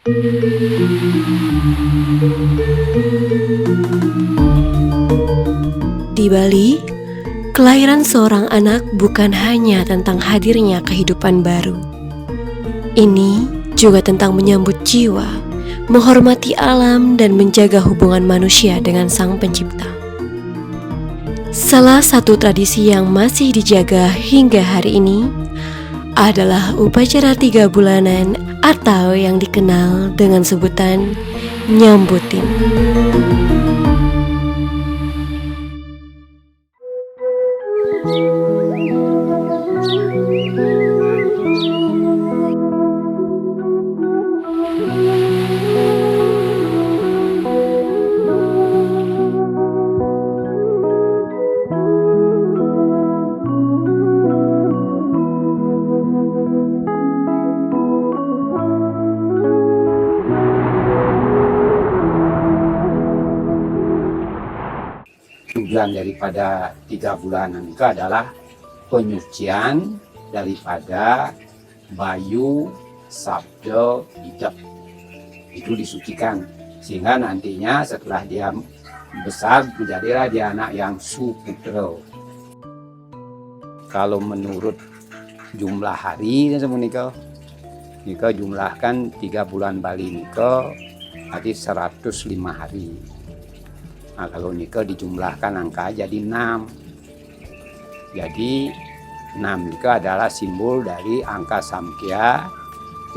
Di Bali, kelahiran seorang anak bukan hanya tentang hadirnya kehidupan baru. Ini juga tentang menyambut jiwa, menghormati alam, dan menjaga hubungan manusia dengan Sang Pencipta. Salah satu tradisi yang masih dijaga hingga hari ini adalah upacara 3 bulanan atau yang dikenal dengan sebutan nyambutin. Tujuan daripada 3 bulanan itu adalah penyucian daripada bayu, sabda, hidap. Itu disucikan sehingga nantinya setelah dia besar menjadilah dia anak yang suputra. Kalau menurut jumlah hari nika jumlahkan 3 bulan Bali nika berarti 105 hari. Nah, kalau nika dijumlahkan angka jadi 6. Jadi 6 nika adalah simbol dari angka Samkhya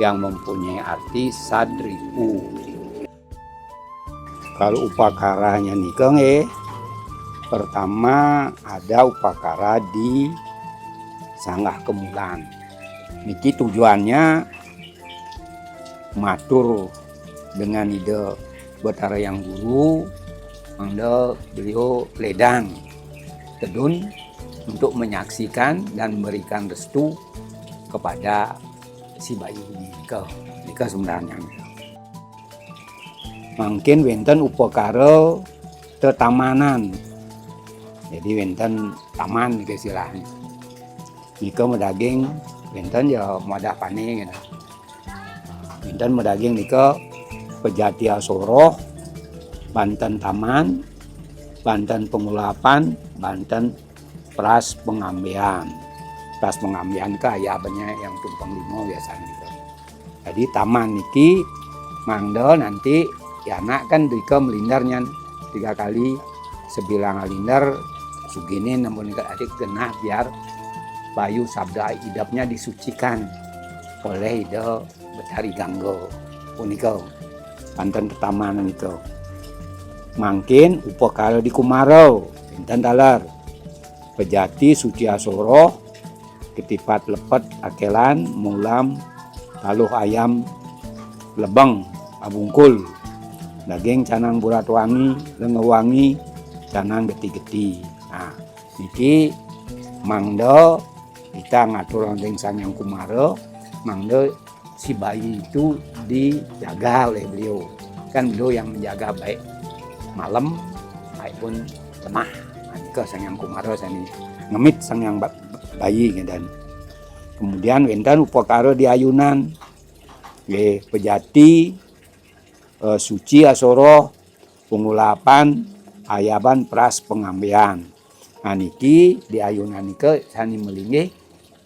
yang mempunyai arti sadriku. Kalau upakaranya nika pertama ada upakara di Sanggah Kemulan. Niki tujuannya matur dengan ide Batara Yang Guru. Mangda beliau ledang tedun untuk menyaksikan dan memberikan restu kepada si bayi nika sebenarnya. Mungkin wenten upakara tetamanan. Jadi wenten taman nika istilahnya. Nika medaging wenten ya madah pane gitu. Wenten medaging nika Pejati Asoroh, Banten Taman, Banten Pengulapan, Banten Pras Pengambian. Pras Pengambian ke ayahnya yang tumpang limo biasanya gitu. Jadi taman niki mangda nanti ya anak kan dika melindarnya 3 kali sebilang alindar sugini namun adik genah biar bayu sabda hidapnya disucikan oleh ide Betari Ganggo unika Banten Tamanan itu. Mangkin upakara di Kumarau, Bintan Talar, Pejati Suci Asoro, Ketipat Lepet Akelan, Mulam, Taluh Ayam, Lebeng, Abungkul, Daging Canang Burat Wangi, Lengewangi, Canang Geti-geti. Nah, niki mangda kita ngatur onteng Sang Yang Kumara, mangda si bayi itu dijaga oleh beliau. Kan beliau yang menjaga baik malam maupun lemah. Nah, Sang Yang Kumara sani ngemit Sang Yang bayi dan kemudian wenten upakara di ayunan Pejati Suci Asoro Pengulapan Ayaban Pras Pengambian. Nah niki di ayunan nike sani melinggih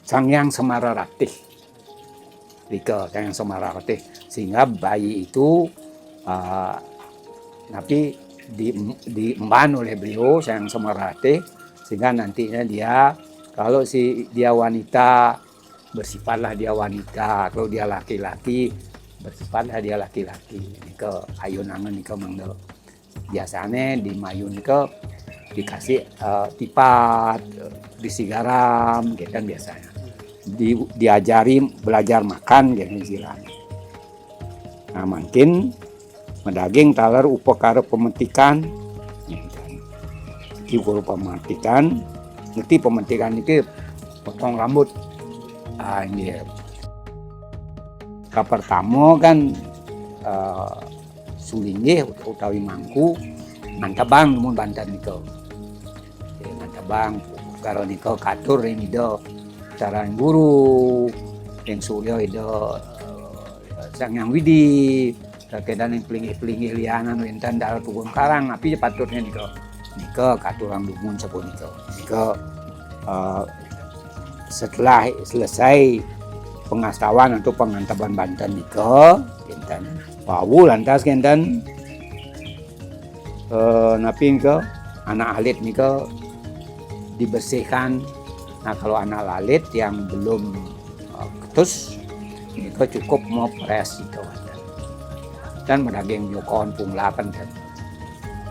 Sang Yang Semara Ratih. Sang Yang Semara Ratih sehingga bayi itu tapi diemban oleh beliau Sang Semarate sehingga nantinya dia kalau dia wanita bersifatlah dia wanita, kalau dia laki-laki bersifatlah dia laki-laki. Ini ke ayunangan ini ke mangda biasanya di mayun ke dikasih tipat disi garam gitu kan biasanya diajari belajar makan gitu istilahnya. Nah mungkin medaging talar upakara pemetikan iki guru pemetikan ngerti pemetikan iki potong rambut ini ka pertama kan sulinggih utawi mangku mantabang mun Banten niku mantabang karo niku katur ini do cara guru yang suryo itu Sang Hyang Widi kekedan yang pelingih-pelingih lianan wenten dalam kebun karang tapi patutnya nika katurang dumun sepun nika setelah selesai pengastawan atau pengantaban Banten nika kenten wau lantas kenten napi nika anak alit nika dibersihkan. Nah kalau anak lalit yang belum ketus nika cukup mau pres nika dan medaging nyokon punglapan kan.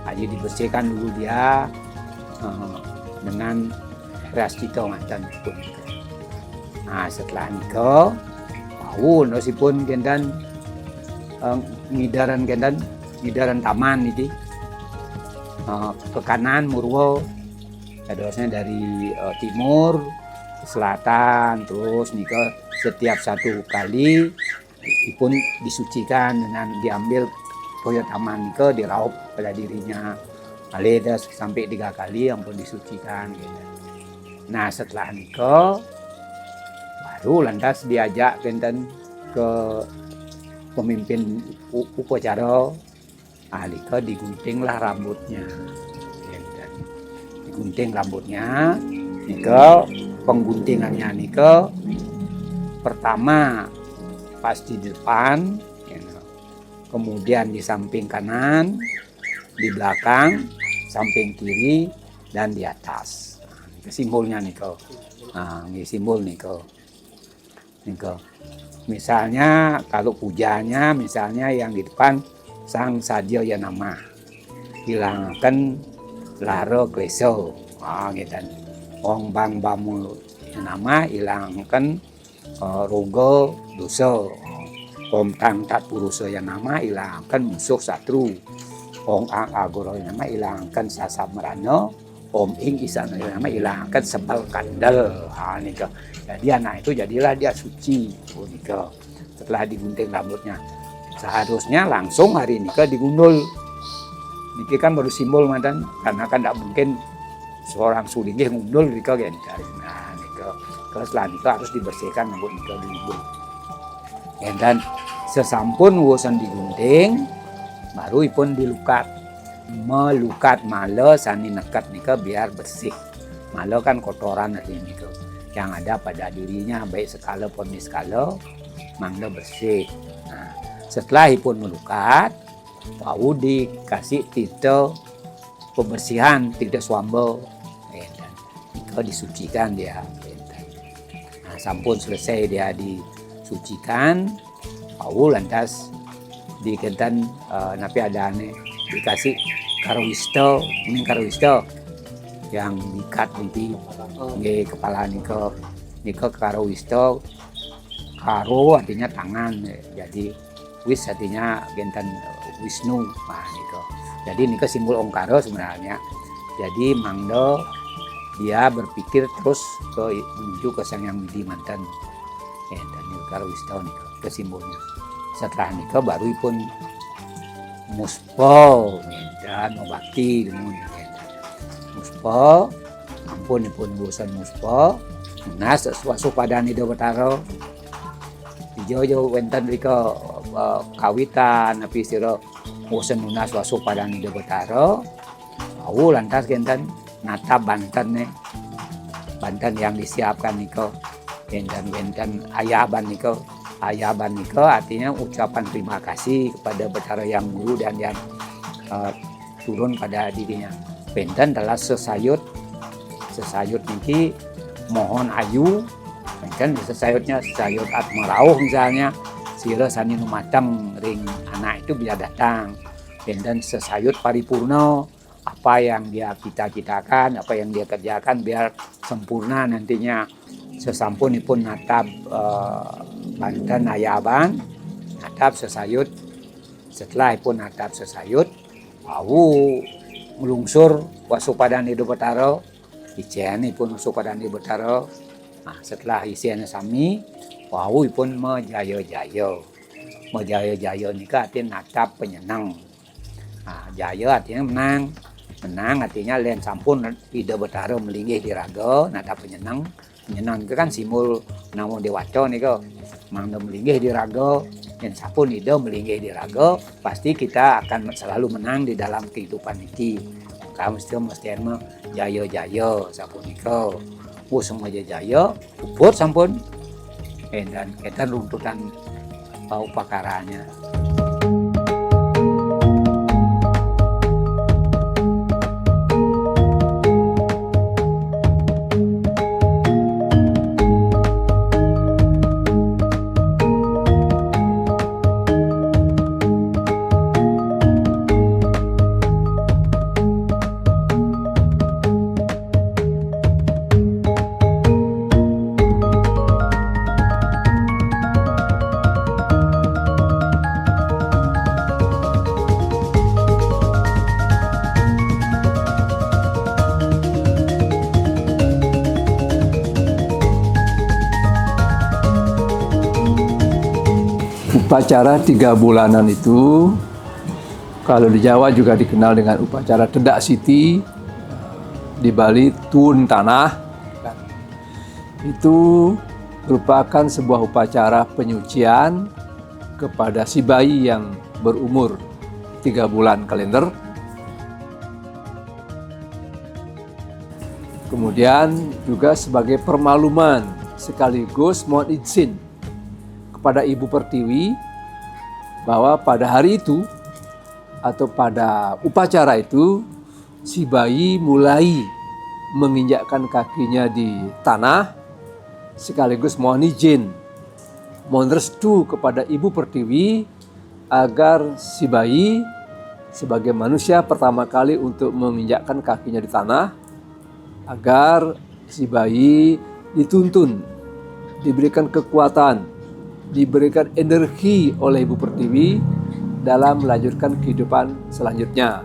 Jadi dibersihkan dulu dia dengan beras tika ngacan pun. Nah setelah nika wau nosipun kendan ngidaran taman iki ke kanan murwo adosnya dari timur selatan terus nika setiap satu kali pun disucikan dengan diambil koyo taman nika diraup pada dirinya aleda sampai 3 kali yang pun disucikan gitu. Nah setelah nika baru lantas diajak kenten ke pemimpin upacara alika diguntinglah rambutnya kenten. Digunting rambutnya nika pengguntingannya nika pertama pas di depan, kemudian di samping kanan, di belakang, samping kiri, dan di atas. Nah, simbolnya nih kau. Nah, ini simbol nih kau. Misalnya kalau pujanya, misalnya yang di depan Sang Sadya Yanama, hilangkan laro kleso, gitu. Ong Bang Bamu Yanama, hilangkan rogo dosa. Om Tang Tat Purusa Yanama hilangkan musuh satru. Om Ang Agoro Yanama hilangkan sasamrana. Om Ing Isana Yanama hilangkan sebal kandel. Nika. Jadi anak itu jadilah dia suci. Nika. Setelah digunting rambutnya. Seharusnya langsung hari nika digundul. Niki kan baru simbol mantan karena kan tidak mungkin seorang sulingih ngundul nika kan. Nah nika. Setelah nika harus dibersihkan rambut nika dulu. Dan sesampun wusan digunting, baru ipun dilukat. Melukat mala sani nekat nika biar bersih. Mala kan kotoran artinya nika. Yang ada pada dirinya baik skala pun niskala, mangga bersih. Nah, setelah ipun melukat, bau dikasih tita pembersihan, tita swamba. Dan nika disucikan dia. Nah, sampun selesai dia disucikan, bau lantas dikentan napi ada aneh dikasih karwista, kuning karwista yang dikat nanti di kepala nika karwista. Karo artinya tangan, jadi wis artinya gentan Wisnu. Nah, nika. Jadi nika simbol Ongkara sebenarnya. Jadi mangda dia berpikir terus menuju ke Sang Hyang Widi mantan. Dan karwista nika kesimbolnya. Setelah nika baru pun muspa dan bakti demun. Muspa ampun bosan muspa. Nas swasupadani do Batara. Jauh-jauh wenten rika kawitan api sira bosan nunas swasupadani do Batara. Au lantas kenten natap Banten Banten yang disiapkan nika. Dan ayaban nika. Ayaban nika artinya ucapan terima kasih kepada Batara yang guru dan yang turun pada dirinya. Benten adalah sesayut niki mohon ayu. Benten sesayutnya sesayut atmarauh misalnya sira sani numateng ring anak itu bisa datang. Benten sesayut paripurna, apa yang dia cita-citakan, apa yang dia kerjakan biar sempurna nantinya. Sesampunipun natap Banten ayaban, natap sesayut. Setelah pun natap sesayut, bau melungsur wasupadani do Batara. Ician pun wasupadani do Batara. Nah, setelah isiannya sami, bau pun menjaya-jaya. Menjaya-jaya nika artinya natap penyenang. Nah, jaya artinya menang. Menang artinya lain sampun Ida Batara melinggih di raga, natap penyenang. Penyenang itu kan simbol namo dewaca nika. Mangda melinggih di raga Dan sapun ide melinggih diraga, pasti kita akan selalu menang di dalam kehidupan ini. Maka mesti jaya-jaya sapun iko. Semua jaya, uput sampun. Dan kita runtutan upakaranya. Upacara 3 bulanan itu, kalau di Jawa juga dikenal dengan upacara Tedak Siti, di Bali Tun Tanah. Itu merupakan sebuah upacara penyucian kepada si bayi yang berumur 3 bulan kalender. Kemudian juga sebagai permakluman sekaligus mohon izin kepada Ibu Pertiwi bahwa pada hari itu atau pada upacara itu si bayi mulai menginjakkan kakinya di tanah, sekaligus mohon izin, mohon restu kepada Ibu Pertiwi agar si bayi sebagai manusia pertama kali untuk menginjakkan kakinya di tanah, agar si bayi dituntun, diberikan kekuatan, diberikan energi oleh Ibu Pertiwi dalam melanjutkan kehidupan selanjutnya.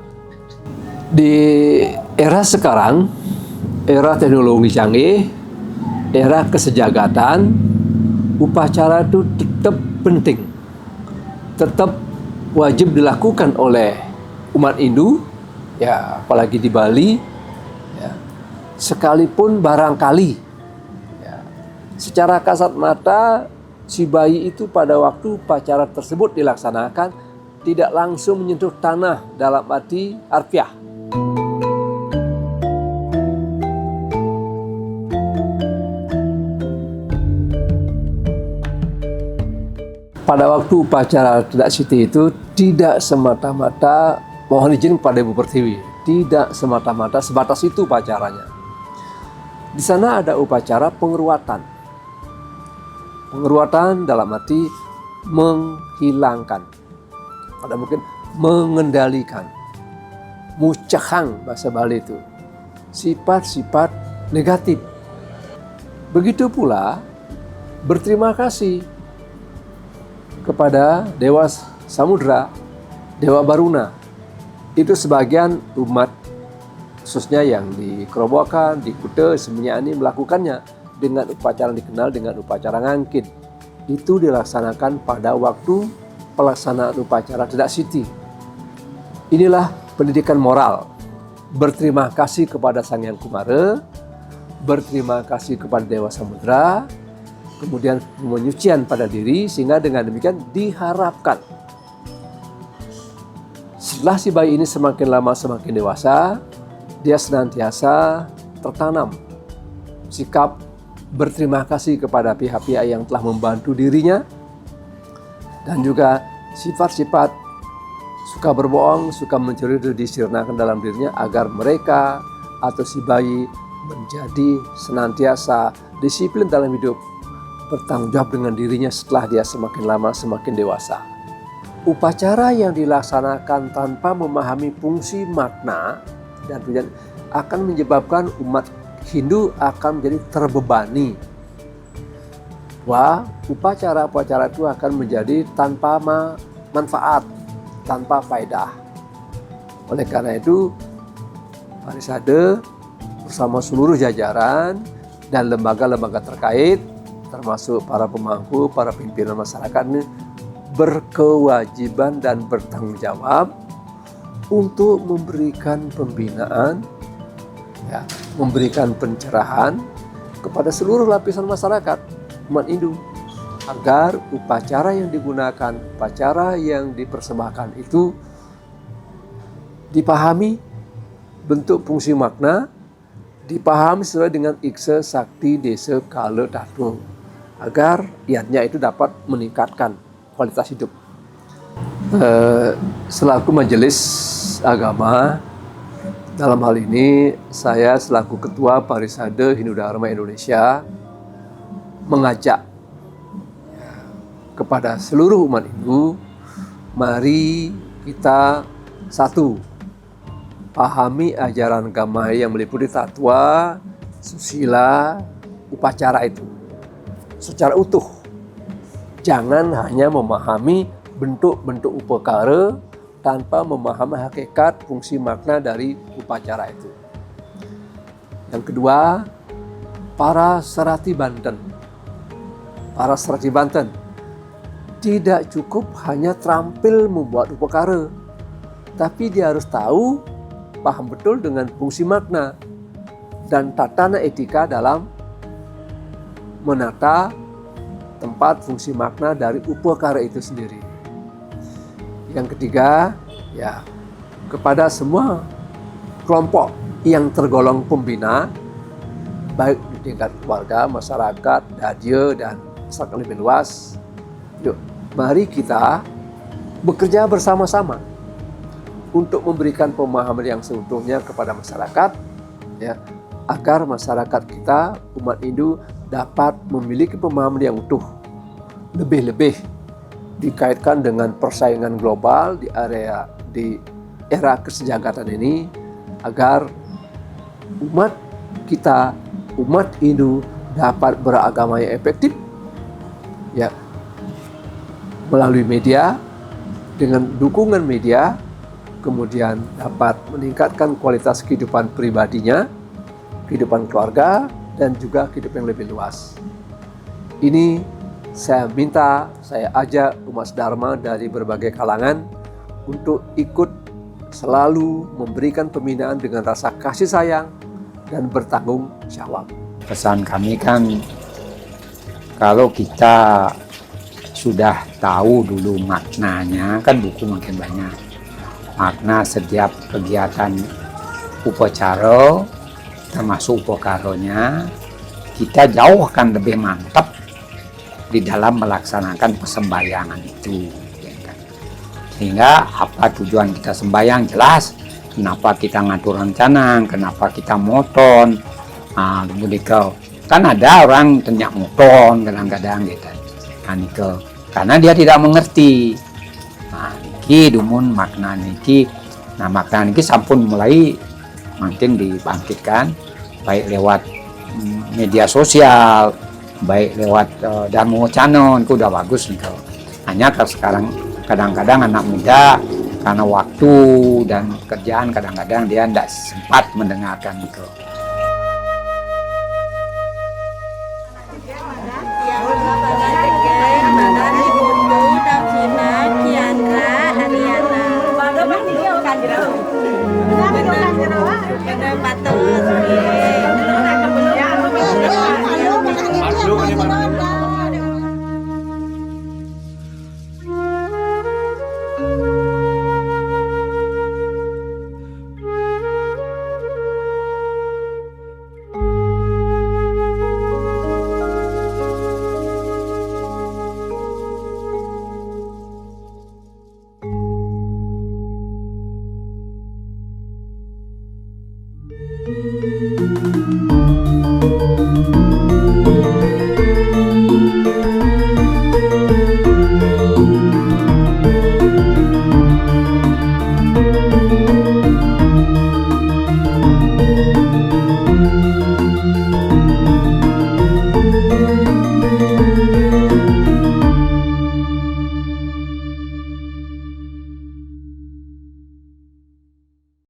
Di era sekarang, era teknologi canggih, era kesejahteraan, upacara itu tetap penting, tetap wajib dilakukan oleh umat Hindu, ya apalagi di Bali, ya, sekalipun barangkali, ya, secara kasat mata si bayi itu pada waktu upacara tersebut dilaksanakan tidak langsung menyentuh tanah dalam arti harfiah. Pada waktu upacara Tedak Siti itu tidak semata-mata mohon izin kepada Ibu Pertiwi, tidak semata-mata sebatas itu upacaranya. Di sana ada upacara pengeruatan. Pengeruatan dalam arti menghilangkan, ada mungkin mengendalikan, mucahang bahasa Bali itu, sifat-sifat negatif. Begitu pula berterima kasih kepada Dewa Samudra, Dewa Baruna. Itu sebagian umat, khususnya yang di Kerobokan, di Kuta, Seminyani melakukannya dengan upacara dikenal dengan upacara ngangkin. Itu dilaksanakan pada waktu pelaksanaan upacara Tedak Siti. Inilah pendidikan moral. Berterima kasih kepada Sang Hyang Kumara, berterima kasih kepada Dewa Samudra, kemudian penyucian pada diri, sehingga dengan demikian diharapkan setelah si bayi ini semakin lama semakin dewasa, dia senantiasa tertanam sikap berterima kasih kepada pihak-pihak yang telah membantu dirinya, dan juga sifat-sifat suka berbohong, suka mencuri itu disirnakan dalam dirinya agar mereka atau si bayi menjadi senantiasa disiplin dalam hidup, bertanggung jawab dengan dirinya setelah dia semakin lama semakin dewasa. Upacara yang dilaksanakan tanpa memahami fungsi makna dan tujuan akan menyebabkan umat Hindu akan menjadi terbebani. Wah, upacara-upacara itu akan menjadi tanpa manfaat, tanpa faedah. Oleh karena itu, Parisade bersama seluruh jajaran dan lembaga-lembaga terkait, termasuk para pemangku, para pimpinan masyarakat ini berkewajiban dan bertanggung jawab untuk memberikan pembinaan, ya, memberikan pencerahan kepada seluruh lapisan masyarakat umat Hindu, agar upacara yang digunakan, upacara yang dipersembahkan itu dipahami bentuk fungsi makna, dipahami sesuai dengan iksa, sakti, desa, kala, tatung, agar iatnya itu dapat meningkatkan kualitas hidup. Selaku majelis agama, dalam hal ini saya selaku Ketua Parisade Hindu Dharma Indonesia mengajak kepada seluruh umat Hindu, mari kita satu, pahami ajaran agama yang meliputi tatwa, susila, upacara itu secara utuh. Jangan hanya memahami bentuk-bentuk upakara tanpa memahami hakikat fungsi makna dari upacara itu. Yang kedua, para serati Banten. Para serati Banten tidak cukup hanya terampil membuat upakara, tapi dia harus tahu, paham betul dengan fungsi makna dan tatana etika dalam menata tempat fungsi makna dari upakara itu sendiri. Yang ketiga, ya, kepada semua kelompok yang tergolong pembina, baik di tingkat keluarga, masyarakat, dadia, dan masyarakat lebih luas, yuk, mari kita bekerja bersama-sama untuk memberikan pemahaman yang seutuhnya kepada masyarakat, ya, agar masyarakat kita, umat Hindu, dapat memiliki pemahaman yang utuh, lebih-lebih dikaitkan dengan persaingan global di era kesejahtera ini, agar umat kita, umat Hindu, dapat beragama yang efektif, ya, melalui media, dengan dukungan media, kemudian dapat meningkatkan kualitas kehidupan pribadinya, kehidupan keluarga, dan juga kehidupan yang lebih luas. Ini saya ajak umat Dharma dari berbagai kalangan untuk ikut selalu memberikan pembinaan dengan rasa kasih sayang dan bertanggung jawab. Pesan kami kan, kalau kita sudah tahu dulu maknanya, kan buku makin banyak. Makna setiap kegiatan upacara, termasuk upakaronya, kita jauh akan lebih mantap di dalam melaksanakan persembayangan itu. Sehingga apa tujuan kita sembahyang jelas, kenapa kita ngatur rencana, kenapa kita moton. Kan ada orang tenyak moton kadang-kadang gitu. Karena dia tidak mengerti. Niki dumun makna niki. Nah, makna niki sampun mulai makin dibangkitkan, baik lewat media sosial, baik lewat Dharma Channel, itu udah bagus nih. Hanya sekarang kadang-kadang anak muda karena waktu dan kerjaan kadang-kadang dia tidak sempat mendengarkan itu. Benar,